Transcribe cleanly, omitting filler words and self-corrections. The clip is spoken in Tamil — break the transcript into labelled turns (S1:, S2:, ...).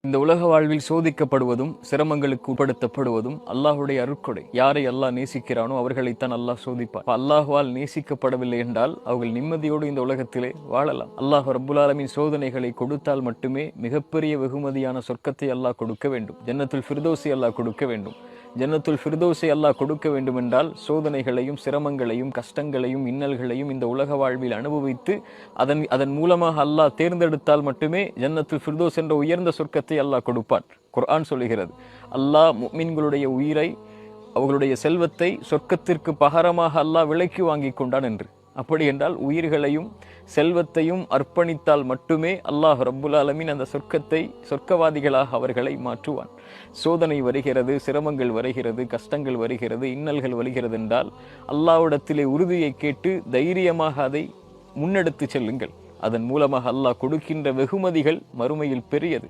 S1: இந்த உலக வாழ்வில் சோதிக்கப்படுவதும் சிரமங்களுக்கு உட்படுத்தப்படுவதும் அல்லாஹுடைய அருட்கொடை. யாரை அல்லாஹ் நேசிக்கிறானோ அவர்களைத்தான் அல்லாஹ் சோதிப்பார். அல்லாஹுவால் நேசிக்கப்படவில்லை என்றால் அவர்கள் நிம்மதியோடு இந்த உலகத்திலே வாழலாம். அல்லாஹ் ரப்புல் ஆலமீன் சோதனைகளை கொடுத்தால் மட்டுமே மிகப்பெரிய வெகுமதியான சொர்க்கத்தை அல்லாஹ் கொடுக்க வேண்டும். ஜன்னத்துல் ஃபிர்தௌஸை அல்லாஹ் கொடுக்க வேண்டும். ஜன்னத்துல் ஃபிர்தௌஸை அல்லாஹ் கொடுக்க வேண்டுமென்றால் சோதனைகளையும் சிரமங்களையும் கஷ்டங்களையும் இன்னல்களையும் இந்த உலக வாழ்வில் அனுபவித்து அதன் மூலமாக அல்லாஹ் தேர்ந்தெடுத்தால் மட்டுமே ஜன்னத்துல் ஃபிர்தௌஸ் என்ற உயர்ந்த சொர்க்கத்தை அல்லாஹ் கொடுப்பான். குர்ஆன் சொல்லுகிறது, அல்லாஹ் முஃமின்களுடைய உயிரை, அவர்களுடைய செல்வத்தை சொர்க்கத்திற்கு பகரமாக அல்லாஹ் விலைக்கு வாங்கி கொண்டான் என்று. அப்படி என்றால் உயிர்களையும் செல்வத்தையும் அர்ப்பணித்தால் மட்டுமே அல்லாஹ் ரப்புல் ஆலமீன் அந்த சொர்க்கவாதிகளாக அவர்களை மாற்றுவான். சோதனை வருகிறது, சிரமங்கள் வருகிறது, கஷ்டங்கள் வருகிறது, இன்னல்கள் வருகிறது என்றால் அல்லாஹ்விடத்திலே உறுதியை கேட்டு தைரியமாக அதை முன்னெடுத்து செல்லுங்கள். அதன் மூலமாக அல்லாஹ் கொடுக்கின்ற வெகுமதிகள் மறுமையில் பெரியது.